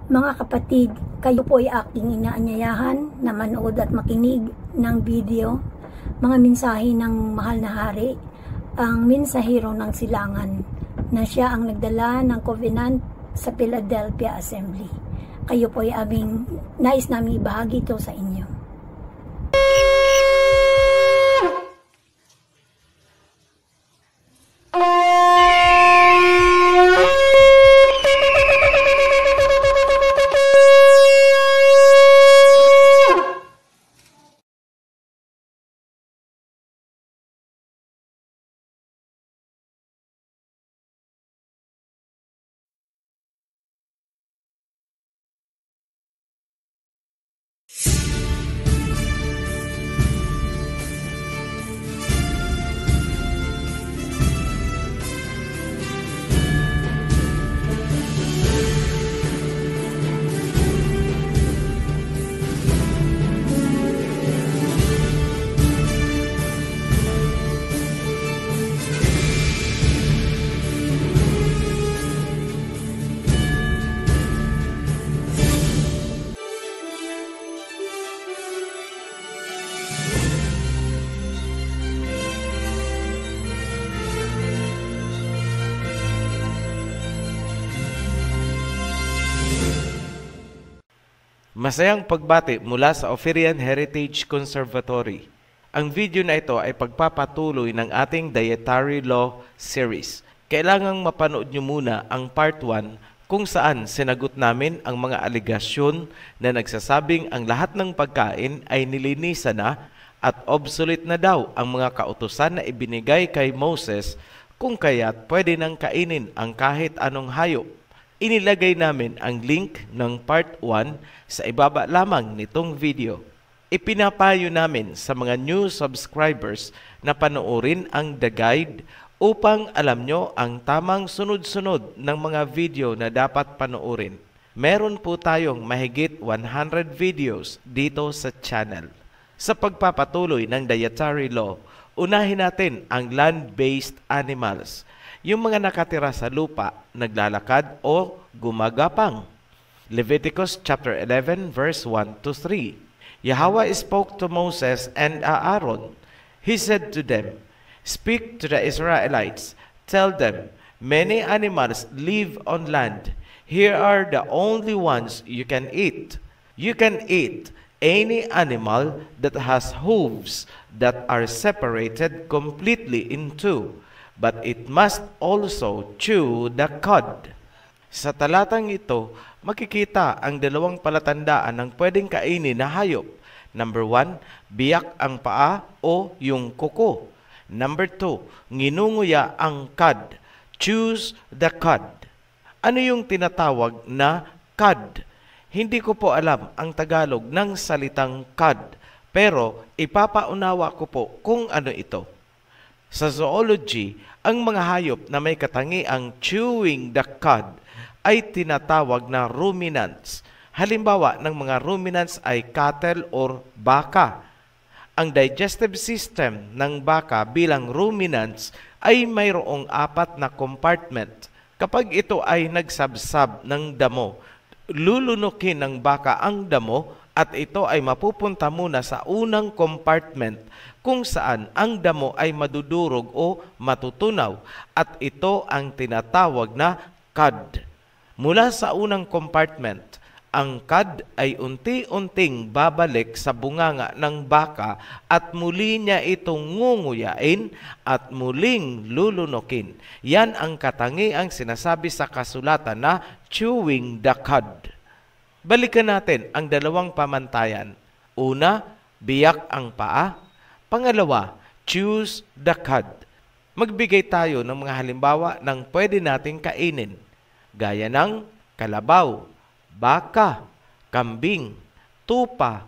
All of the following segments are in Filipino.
Mga kapatid, kayo po ay aking inaanyayahan na manood at makinig ng video, mga mensahe ng mahal na hari, ang mensahero ng silangan, na siya ang nagdala ng covenant sa Philadelphia Assembly. Kayo po ay nais namin ibahagi ito sa inyo. Masayang pagbati mula sa Ophirian Heritage Conservatory. Ang video na ito ay pagpapatuloy ng ating Dietary Law Series. Kailangang mapanood nyo muna ang Part 1 kung saan sinagot namin ang mga aligasyon na nagsasabing ang lahat ng pagkain ay nilinisan na at obsolete na daw ang mga kautusan na ibinigay kay Moses kung kaya't pwede nang kainin ang kahit anong hayop. Inilagay namin ang link ng Part 1 sa ibaba lamang nitong video. Ipinapayo namin sa mga new subscribers na panoorin ang The Guide upang alam nyo ang tamang sunod-sunod ng mga video na dapat panoorin. Meron po tayong mahigit 100 videos dito sa channel. Sa pagpapatuloy ng dietary law, unahin natin ang land-based animals. Yung mga nakatira sa lupa, naglalakad o gumagapang. Leviticus chapter 11 verse 1 to 3. Yahweh spoke to Moses and Aaron. He said to them, "Speak to the Israelites, tell them, many animals live on land. Here are the only ones you can eat. You can eat any animal that has hooves that are separated completely in two, but it must also chew the cud." Sa talatang ito, makikita ang dalawang palatandaan ng pwedeng kainin na hayop. Number 1, biyak ang paa o yung kuko. Number 2, nginunguya ang cud. Chews the cud. Ano yung tinatawag na cud? Hindi ko po alam ang Tagalog ng salitang cud, pero ipapaunawa ko po kung ano ito. Sa zoology, ang mga hayop na may katangiang chewing the cud ay tinatawag na ruminants. Halimbawa ng mga ruminants ay cattle or baka. Ang digestive system ng baka bilang ruminants ay mayroong 4 na compartment. Kapag ito ay nagsabsab ng damo, lulunukin ng baka ang damo at ito ay mapupunta muna sa unang compartment kung saan ang damo ay madudurog o matutunaw at ito ang tinatawag na cud. Mula sa unang compartment, ang cud ay unti-unting babalik sa bunganga ng baka at muli niya itong ngunguyain at muling lulunukin. Yan ang katangiang sinasabi sa kasulatan na chewing the cud. Balikan natin ang dalawang pamantayan. Una, biyak ang paa. Pangalawa, chews the cud. Magbigay tayo ng mga halimbawa ng pwede nating kainin, gaya ng kalabaw, baka, kambing, tupa,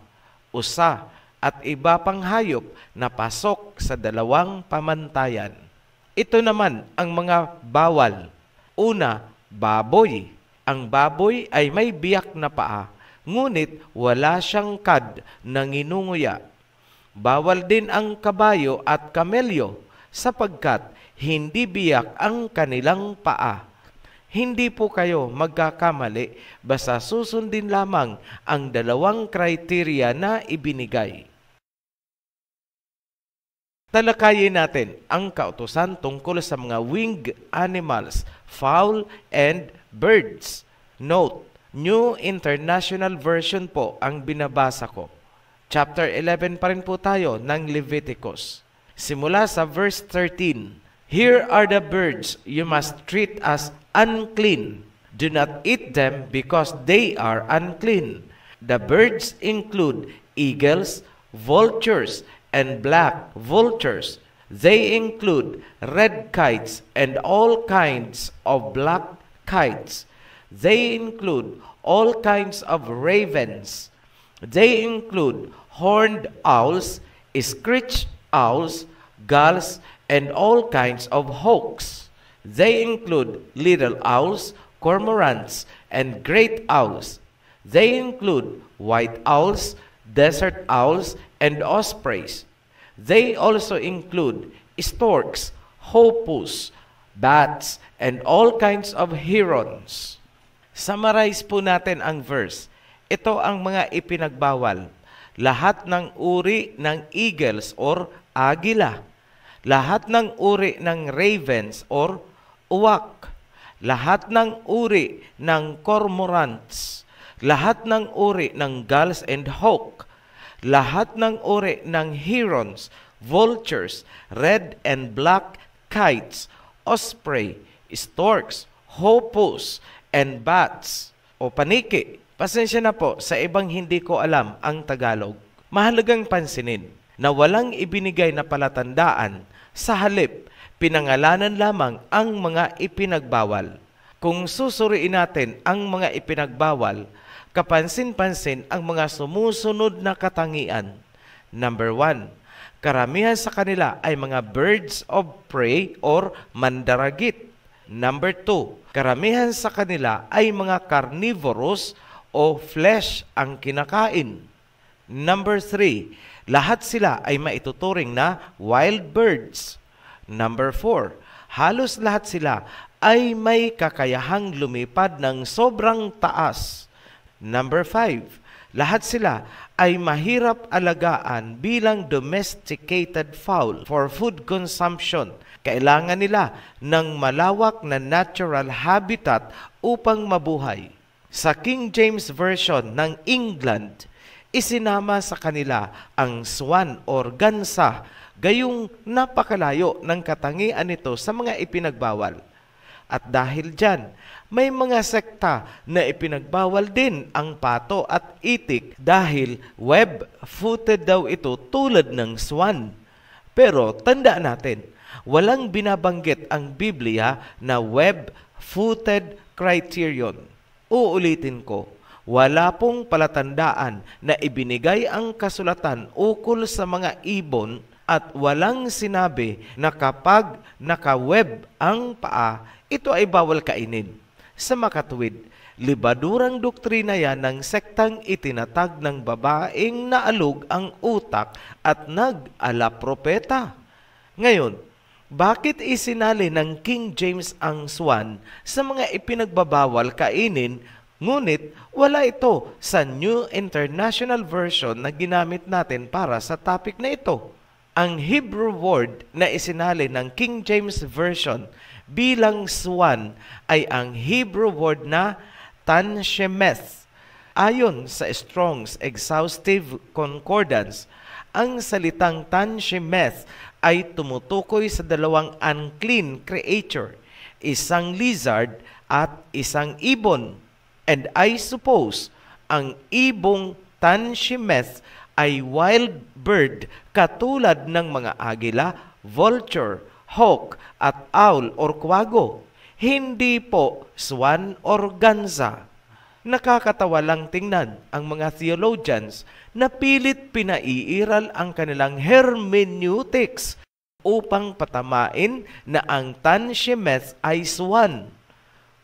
usa, at iba pang hayop na pasok sa dalawang pamantayan. Ito naman ang mga bawal. Una, baboy. Ang baboy ay may biyak na paa, ngunit wala siyang cud na nginunguya. Bawal din ang kabayo at kamelyo sapagkat hindi biyak ang kanilang paa. Hindi po kayo magkakamali basta susundin lamang ang dalawang kriteria na ibinigay. Talakayin natin ang kautusan tungkol sa mga winged animals, fowl, and birds. Note, New International Version po ang binabasa ko. Chapter 11 pa rin po tayo ng Leviticus. Simula sa verse 13. Here are the birds you must treat as unclean. Do not eat them because they are unclean. The birds include eagles, vultures, and black vultures. They include red kites and all kinds of black kites. They include all kinds of ravens. They include horned owls, screech owls, gulls, and all kinds of hawks. They include little owls, cormorants, and great owls. They include white owls, desert owls, and ospreys. They also include storks, hoopoes, bats, and all kinds of herons. Summarize po natin ang verse. Ito ang mga ipinagbawal. Lahat ng uri ng eagles or agila. Lahat ng uri ng ravens or uwak. Lahat ng uri ng cormorants. Lahat ng uri ng gulls and hawk. Lahat ng uri ng herons, vultures, red and black kites, osprey, storks, hoopoes, and bats o paniki. Pasensya na po sa ibang hindi ko alam ang Tagalog. Mahalagang pansinin na walang ibinigay na palatandaan, sa halip, pinangalanan lamang ang mga ipinagbawal. Kung susuriin natin ang mga ipinagbawal, kapansin-pansin ang mga sumusunod na katangian. Number 1, karamihan sa kanila ay mga birds of prey or mandaragit. Number 2, karamihan sa kanila ay mga carnivorous o flesh ang kinakain. Number 3, lahat sila ay maituturing na wild birds. Number 4, halos lahat sila ay may kakayahang lumipad ng sobrang taas. Number 5, lahat sila ay mahirap alagaan bilang domesticated fowl for food consumption. Kailangan nila ng malawak na natural habitat upang mabuhay. Sa King James Version ng England, isinama sa kanila ang swan or gansa, gayong napakalayo ng katangian nito sa mga ipinagbawal. At dahil dyan, may mga sekta na ipinagbawal din ang pato at itik dahil web-footed daw ito tulad ng swan. Pero tandaan natin, walang binabanggit ang Biblia na web-footed criterion. Uulitin ko, wala pong palatandaan na ibinigay ang kasulatan ukol sa mga ibon at walang sinabi na kapag naka-web ang paa, ito ay bawal kainin. Sa makatuwid, libadurang doktrina yan ng sektang itinatag ng babaeng naalog ang utak at nag-alapropeta. Ngayon, bakit isinali ng King James ang swan sa mga ipinagbabawal kainin, ngunit wala ito sa New International Version na ginamit natin para sa topic na ito? Ang Hebrew word na isinali ng King James Version bilang swan ay ang Hebrew word na tanshemeth. Ayon sa Strong's Exhaustive Concordance, ang salitang tanshemeth ay tumutukoy sa dalawang unclean creature, isang lizard at isang ibon. And I suppose ang ibong tanshemeth ay wild bird katulad ng mga agila, vulture, hawk at owl or kwago. Hindi po swan or gansa. Nakakatawa lang tingnan ang mga theologians na pilit pinaiiral ang kanilang hermeneutics upang patamain na ang tanshemeth ay swan.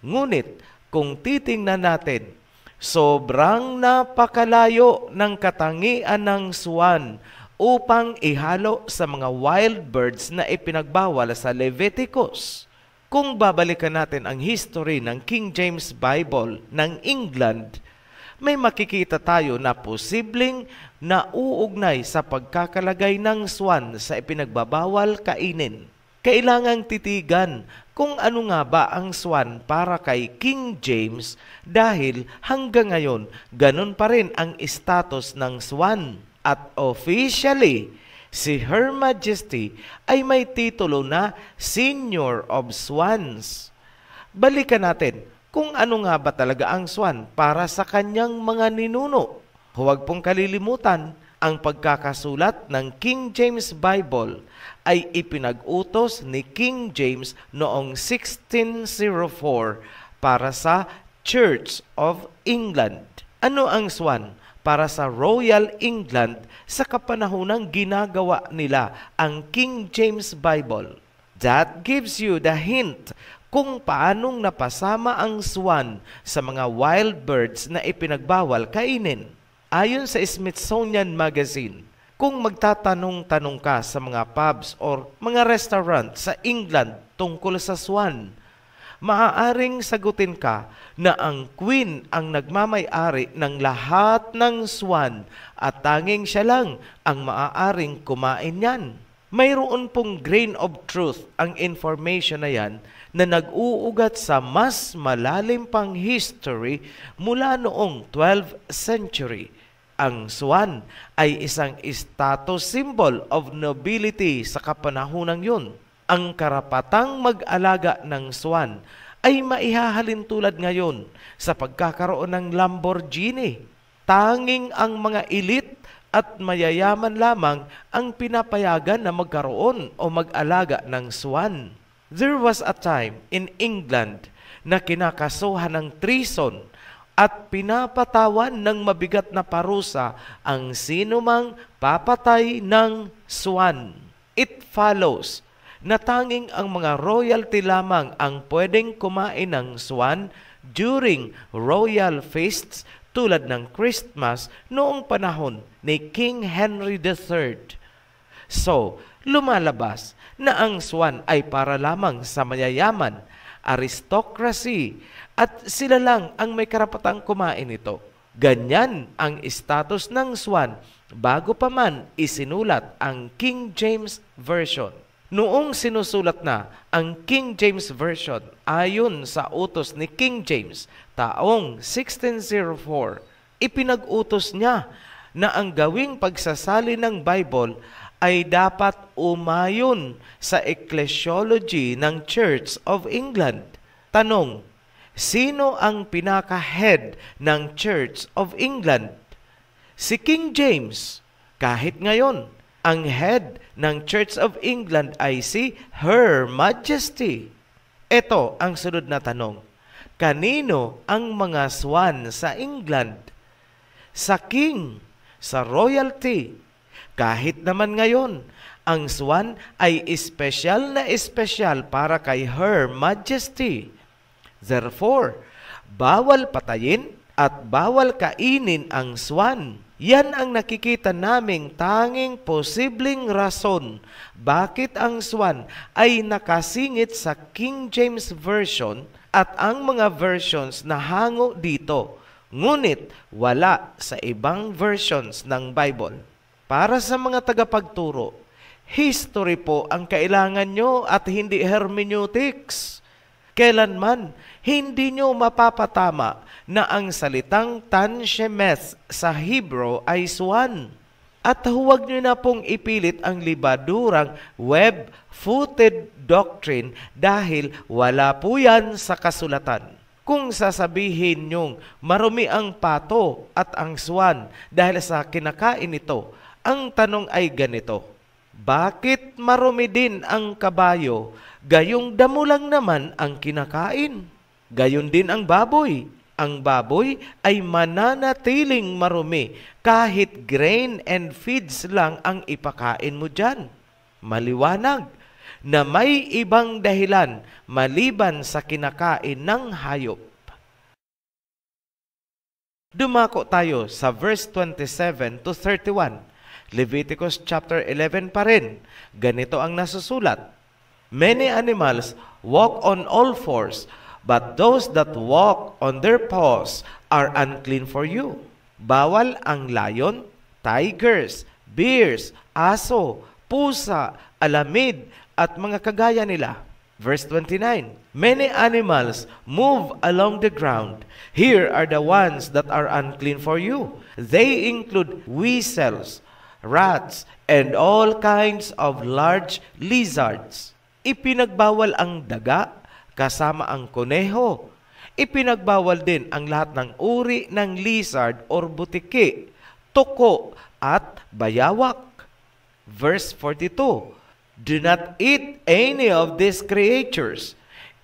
Ngunit kung titingnan natin, sobrang napakalayo ng katangian ng swan upang ihalo sa mga wild birds na ipinagbawal sa Leviticus. Kung babalikan natin ang history ng King James Bible ng England, may makikita tayo na posibleng nauugnay sa pagkakalagay ng swan sa ipinagbabawal kainin. Kailangang titigan kung ano nga ba ang swan para kay King James dahil hanggang ngayon ganun pa rin ang status ng swan. At officially, si Her Majesty ay may titulo na Senior of Swans. Balikan natin kung ano nga ba talaga ang swan para sa kanyang mga ninuno. Huwag pong kalilimutan, ang pagkakasulat ng King James Bible ay ipinag-utos ni King James noong 1604 para sa Church of England. Ano ang swan? Para sa Royal England sa kapanahonang ginagawa nila ang King James Bible. That gives you the hint kung paanong napasama ang swan sa mga wild birds na ipinagbawal kainin. Ayon sa Smithsonian Magazine, kung magtatanong-tanong ka sa mga pubs or mga restaurant sa England tungkol sa swan, maaaring sagutin ka na ang queen ang nagmamay-ari ng lahat ng swan at tanging siya lang ang maaaring kumain yan. Mayroon pong grain of truth ang information na yan na nag-uugat sa mas malalim pang history mula noong 12th century. Ang swan ay isang status symbol of nobility sa kapanahonang yun. Ang karapatang mag-alaga ng swan ay maihahalin tulad ngayon sa pagkakaroon ng Lamborghini. Tanging ang mga elite at mayayaman lamang ang pinapayagan na magkaroon o mag-alaga ng swan. There was a time in England na kinakasuhan ng treason at pinapatawan ng mabigat na parusa ang sinumang papatay ng swan. It follows na tanging ang mga royalty lamang ang pwedeng kumain ng swan during royal feasts tulad ng Christmas noong panahon ni King Henry III. So, lumalabas na ang swan ay para lamang sa mayayaman, aristocracy, at sila lang ang may karapatang kumain ito. Ganyan ang status ng swan bago pa man isinulat ang King James Version. Noong sinusulat na ang King James Version ayon sa utos ni King James taong 1604, ipinag-utos niya na ang gawing pagsasali ng Bible ay dapat umayon sa ecclesiology ng Church of England. Tanong, sino ang pinaka-head ng Church of England? Si King James. Kahit ngayon, ang head ng Church of England ay si Her Majesty. Ito ang sunod na tanong. Kanino ang mga swan sa England? Sa king, sa royalty. Kahit naman ngayon, ang swan ay espesyal na espesyal para kay Her Majesty. Therefore, bawal patayin at bawal kainin ang swan. Yan ang nakikita naming tanging posibleng rason bakit ang swan ay nakasingit sa King James Version at ang mga versions na hango dito, ngunit wala sa ibang versions ng Bible. Para sa mga tagapagturo, history po ang kailangan nyo at hindi hermeneutics. Kailanman, hindi nyo mapapatama na ang salitang tanshemeth sa Hebrew ay swan. At huwag nyo na pong ipilit ang libadurang web-footed doctrine dahil wala po yan sa kasulatan. Kung sasabihin nyong marumi ang pato at ang swan dahil sa kinakain ito, ang tanong ay ganito, bakit marumi din ang kabayo, gayong damo lang naman ang kinakain? Gayon din ang baboy. Ang baboy ay mananatiling marumi kahit grain and feeds lang ang ipakain mo dyan. Maliwanag na may ibang dahilan maliban sa kinakain ng hayop. Dumako tayo sa verse 27 to 31. Leviticus chapter 11 pa rin. Ganito ang nasusulat. Many animals walk on all fours, but those that walk on their paws are unclean for you. Bawal ang lion, tigers, bears, aso, pusa, alamid, at mga kagaya nila. Verse 29, many animals move along the ground. Here are the ones that are unclean for you. They include weasels, rats, and all kinds of large lizards. Ipinagbawal ang daga, kasama ang kuneho. Ipinagbawal din ang lahat ng uri ng lizard or butiki, tuko, at bayawak. Verse 42, do not eat any of these creatures.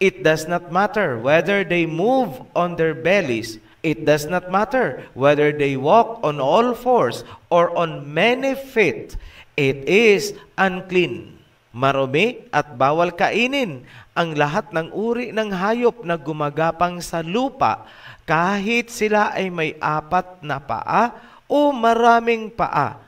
It does not matter whether they move on their bellies. It does not matter whether they walk on all fours or on many feet. It is unclean. Marumi at bawal kainin ang lahat ng uri ng hayop na gumagapang sa lupa, kahit sila ay may 4 na paa o maraming paa.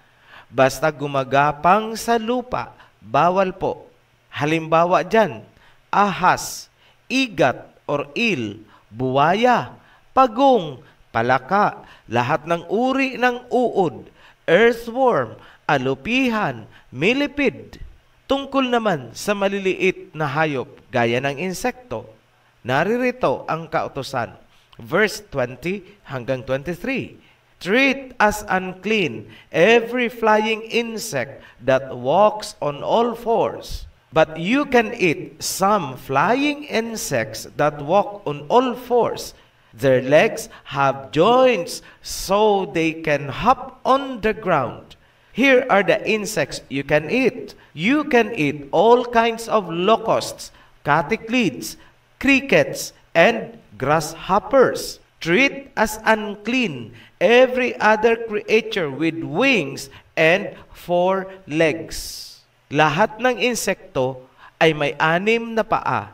Basta gumagapang sa lupa, bawal po. Halimbawa dyan, ahas, igat or il, buwaya, pagong, palaka, lahat ng uri ng uod, earthworm, alupihan, millipede. Tungkol naman sa maliliit na hayop gaya ng insekto, naririto ang kautusan. Verse 20 hanggang 23. Treat as unclean every flying insect that walks on all fours. But you can eat some flying insects that walk on all fours. Their legs have joints so they can hop on the ground. Here are the insects you can eat. You can eat all kinds of locusts, catticlids, crickets, and grasshoppers. Treat as unclean every other creature with wings and 4 legs. Lahat ng insekto ay may 6 na paa.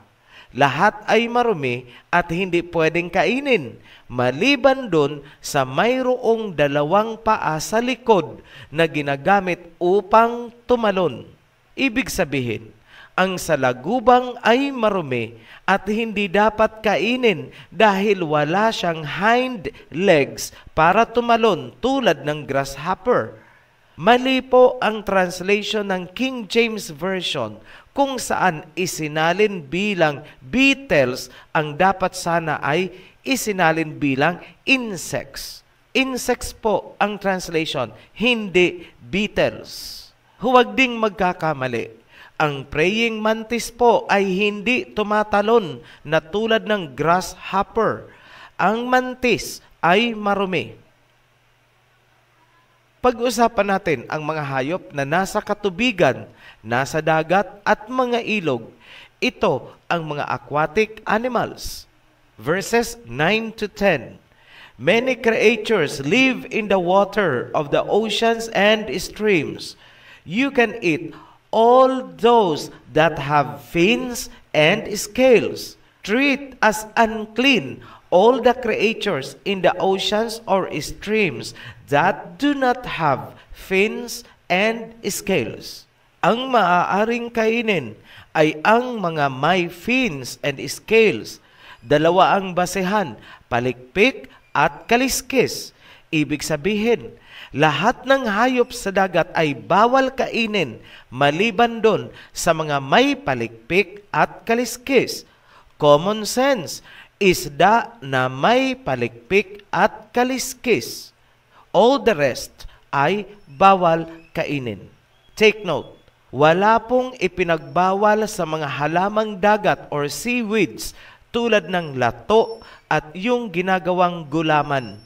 Lahat ay marumi at hindi pwedeng kainin, maliban dun sa mayroong 2 paa sa likod na ginagamit upang tumalon. Ibig sabihin, ang salagubang ay marumi at hindi dapat kainin dahil wala siyang hind legs para tumalon tulad ng grasshopper. Mali po ang translation ng King James Version kung saan isinalin bilang beetles ang dapat sana ay isinalin bilang insects. Insects po ang translation, hindi beetles. Huwag ding magkakamali. Ang praying mantis po ay hindi tumatalon na tulad ng grasshopper. Ang mantis ay marumi. Pag-usapan natin ang mga hayop na nasa katubigan, nasa dagat at mga ilog. Ito ang mga aquatic animals. Verses 9 to 10. Many creatures live in the water of the oceans and streams. You can eat all those that have fins and scales. Treat as unclean all the creatures in the oceans or streams that do not have fins and scales. Ang maaaring kainin ay ang mga may fins and scales. 2 ang basehan, palikpik at kaliskis. Ibig sabihin, lahat ng hayop sa dagat ay bawal kainin maliban doon sa mga may palikpik at kaliskis. Common sense, isda na may palikpik at kaliskis. All the rest ay bawal kainin. Take note, wala pong ipinagbawal sa mga halamang dagat or seaweeds tulad ng lato at yung ginagawang gulaman.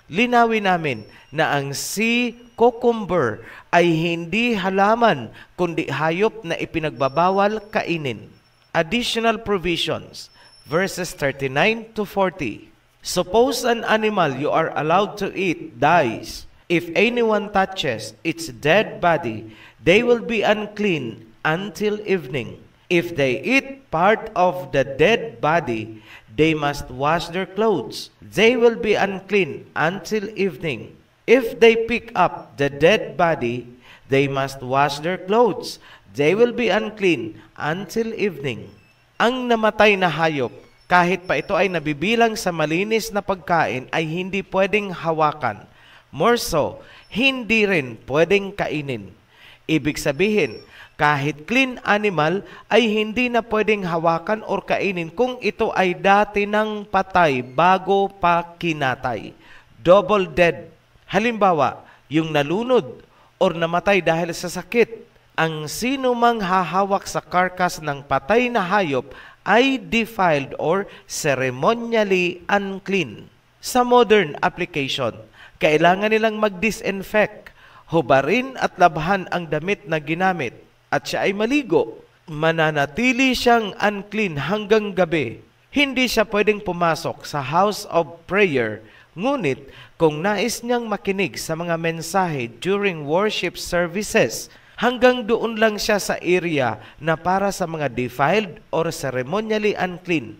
Linawin namin na ang sea cucumber ay hindi halaman kundi hayop na ipinagbabawal kainin. Additional provisions. Verses 39 to 40. Suppose an animal you are allowed to eat dies. If anyone touches its dead body, they will be unclean until evening. If they eat part of the dead body, they must wash their clothes. They will be unclean until evening. If they pick up the dead body, they must wash their clothes. They will be unclean until evening. Ang namatay na hayop, kahit pa ito ay nabibilang sa malinis na pagkain, ay hindi pwedeng hawakan. More so, hindi rin pwedeng kainin. Ibig sabihin, kahit clean animal ay hindi na pwedeng hawakan or kainin kung ito ay dati ng patay bago pa kinatay. Double dead. Halimbawa, yung nalunod or namatay dahil sa sakit. Ang sino mang hahawak sa karkas ng patay na hayop ay defiled or ceremonially unclean. Sa modern application, kailangan nilang mag-disinfect, hubarin at labhan ang damit na ginamit at siya ay maligo. Mananatili siyang unclean hanggang gabi. Hindi siya pwedeng pumasok sa house of prayer, ngunit kung nais niyang makinig sa mga mensahe during worship services, hanggang doon lang siya sa area na para sa mga defiled or ceremonially unclean.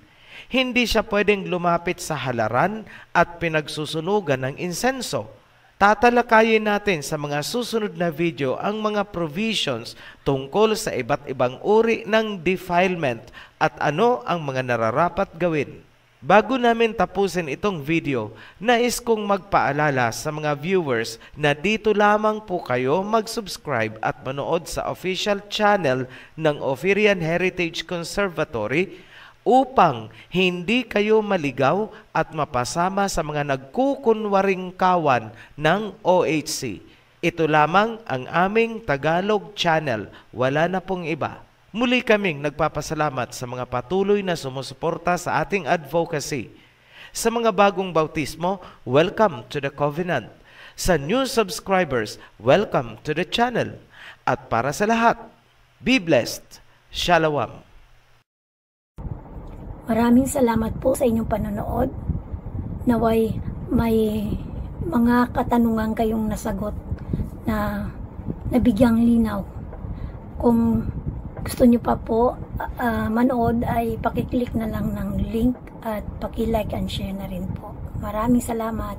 Hindi siya pwedeng lumapit sa halaran at pinagsusunugan ng insenso. Tatalakayin natin sa mga susunod na video ang mga provisions tungkol sa iba't ibang uri ng defilement at ano ang mga nararapat gawin. Bago namin tapusin itong video, nais kong magpaalala sa mga viewers na dito lamang po kayo mag-subscribe at manood sa official channel ng Ophirian Heritage Conservatory upang hindi kayo maligaw at mapasama sa mga nagkukunwaring kawan ng OHC. Ito lamang ang aming Tagalog channel, wala na pong iba. Muli kaming nagpapasalamat sa mga patuloy na sumusuporta sa ating advocacy. Sa mga bagong bautismo, welcome to the covenant. Sa new subscribers, welcome to the channel. At para sa lahat, be blessed. Shalom. Maraming salamat po sa inyong panonood. Naway may mga katanungan kayong nasagot na nabigyang linaw. Kung gusto nyo pa po manood ay pakiclick na lang ng link at paki-like and share na rin po. Maraming salamat.